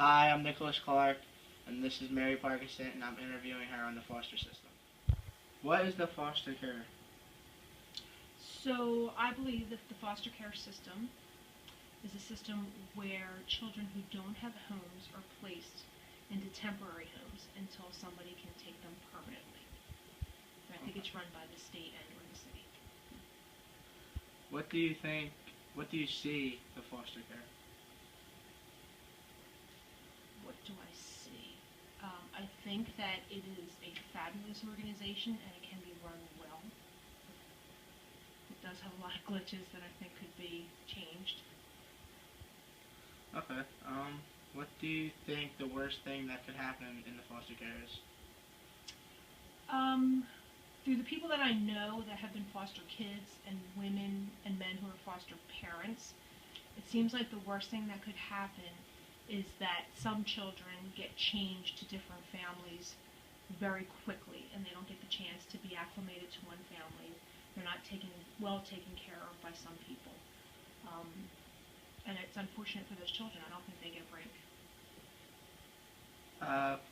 Hi, I'm Nicholas Clark, and this is Mary Parkinson, and I'm interviewing her on the foster system. What is the foster care? So I believe that the foster care system is a system where children who don't have homes are placed into temporary homes until somebody can take them permanently. And I think it's run by the state and or the city. What do you think? What do you see the foster care? What do I see? I think that it is a fabulous organization and it can be run well. It does have a lot of glitches that I think could be changed. Okay. What do you think the worst thing that could happen in the foster care is? Um, Through the people that I know that have been foster kids and women and men who are foster parents, it seems like the worst thing that could happen is that some children get changed to different families very quickly and they don't get the chance to be acclimated to one family. They're not taken care of by some people. Um, and it's unfortunate for those children. I don't think they get a break.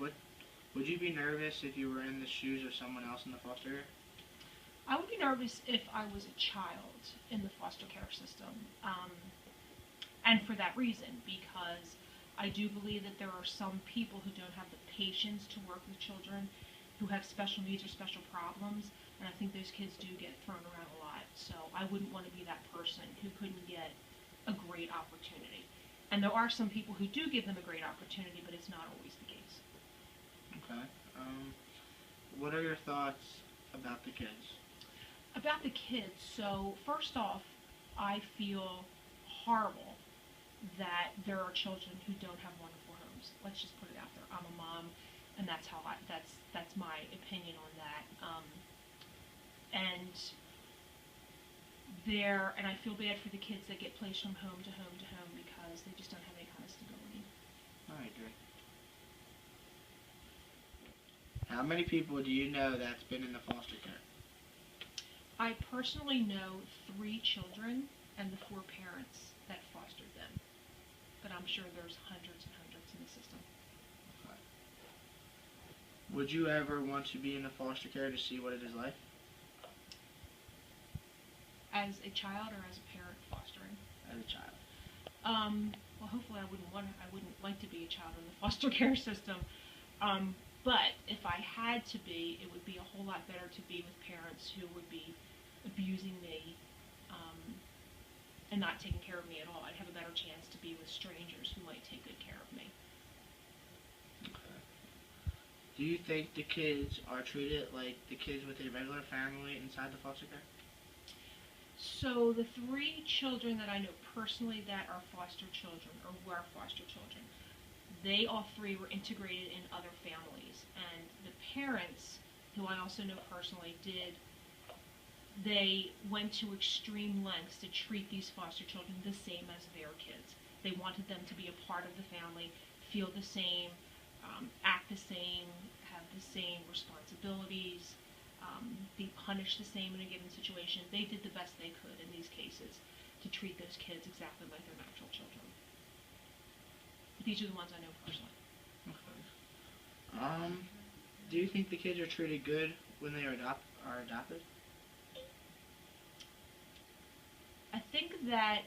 What would you be nervous if you were in the shoes of someone else in the foster care? I would be nervous if I was a child in the foster care system. And for that reason, because I do believe that there are some people who don't have the patience to work with children who have special needs or special problems, and I think those kids do get thrown around a lot. So I wouldn't want to be that person who couldn't get a great opportunity. And there are some people who do give them a great opportunity, but it's not always the case. Okay. What are your thoughts about the kids? About the kids, so first off, I feel horrible that there are children who don't have wonderful homes. Let's just put it out there. I'm a mom, and that's my opinion on that. And and I feel bad for the kids that get placed from home to home to home because they just don't have any kind of stability. I agree. How many people do you know that's been in the foster care? I personally know 3 children and the 4 parents that fostered them, but I'm sure there's hundreds and hundreds in the system. Okay. Would you ever want to be in the foster care to see what it is like? As a child or as a parent fostering? As a child. Well, hopefully I wouldn't like to be a child in the foster care system. But if I had to be, it would be a whole lot better to be with parents who would be abusing me and not taking care of me at all. I'd have a better chance to be with strangers who might take good care of me. Okay. Do you think the kids are treated like the kids with a regular family inside the foster care? So the 3 children that I know personally that are foster children or were foster children, they all 3 were integrated in other families, and the parents, who I also know personally, they went to extreme lengths to treat these foster children the same as their kids. They wanted them to be a part of the family, feel the same, act the same, have the same responsibilities, be punished the same in a given situation. They did the best they could in these cases to treat those kids exactly like their natural children. But these are the ones I know personally. Okay. Do you think the kids are treated good when they are adopted? I think that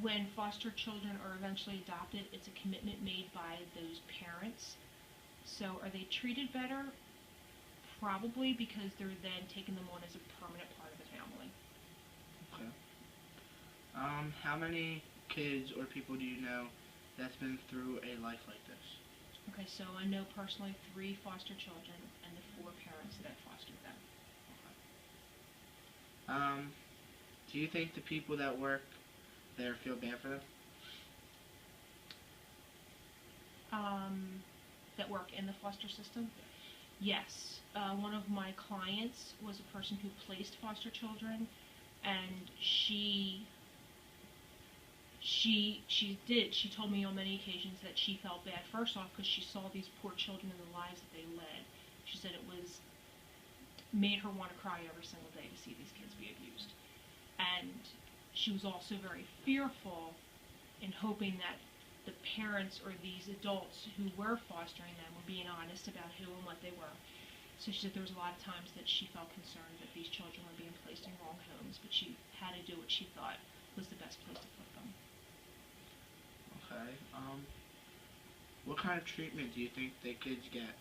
when foster children are eventually adopted, it's a commitment made by those parents. So are they treated better? Probably, because they're then taking them on as a permanent part of the family. Okay. How many kids or people do you know that's been through a life like this? Okay, so I know personally 3 foster children and the 4 parents that fostered them. Okay. Do you think the people that work there feel bad for them? That work in the foster system? Yes. One of my clients was a person who placed foster children, and she told me on many occasions that she felt bad, first off because she saw these poor children and the lives that they led. She said it was made her want to cry every single day to see these kids be abused. And she was also very fearful in hoping that the parents or these adults who were fostering them were being honest about who and what they were. So she said there was a lot of times that she felt concerned that these children were being placed in wrong homes, but she had to do what she thought was the best place to put them. Okay. What kind of treatment do you think the kids get?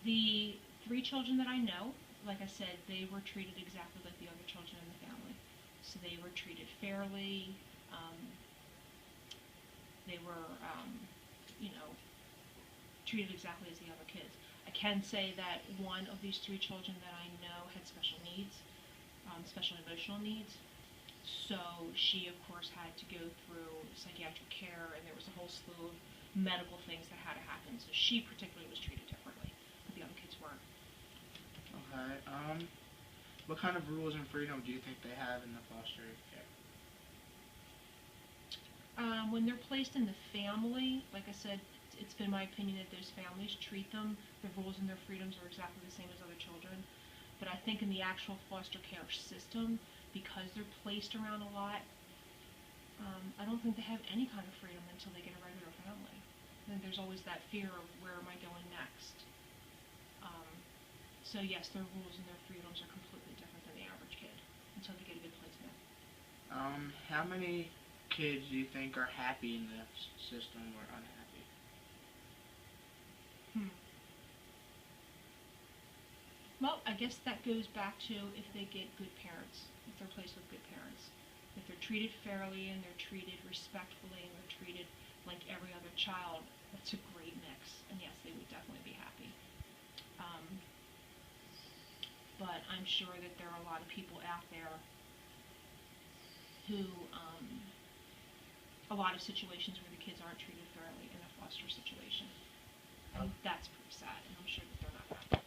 The 3 children that I know, like I said, they were treated exactly like the other children in the family. So they were treated fairly. They were, treated exactly as the other kids. I can say that one of these 3 children that I know had special needs, special emotional needs. So she, of course, had to go through psychiatric care, and there was a whole slew of medical things that had to happen. So she particularly was treated differently, but the other kids weren't. Okay. What kind of rules and freedom do you think they have in the foster care? When they're placed in the family, like I said, it's been my opinion that those families treat them, their rules and their freedoms are exactly the same as other children. But I think in the actual foster care system, because they're placed around a lot, I don't think they have any kind of freedom until they get a regular family. And there's always that fear of where am I going next. So yes, their rules and their freedoms are completely different than the average kid until they get a good placement. How many kids do you think are happy in the system or unhappy? Well, I guess that goes back to if they get good parents, if they're placed with good parents. If they're treated fairly and they're treated respectfully and they're treated like every other child, that's a great mix. And yes, they would definitely be happy. But I'm sure that there are a lot of people out there who, a lot of situations where the kids aren't treated fairly in a foster situation. And that's pretty sad, and I'm sure that they're not happy.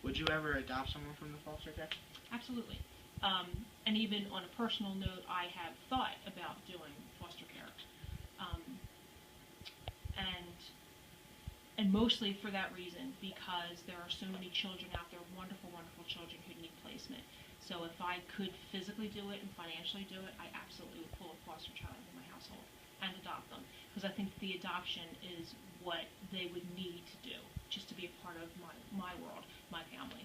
Would you ever adopt someone from the foster care? Absolutely. And even on a personal note, I have thought about doing foster care. And mostly for that reason, because there are so many children out there, wonderful, wonderful children who need placement. So if I could physically do it and financially do it, I absolutely would pull a foster child into my household and adopt them. Because I think the adoption is what they would need to do, just to be a part of my world, my family.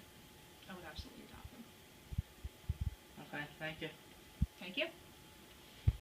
I would absolutely adopt them. Okay, thank you. Thank you.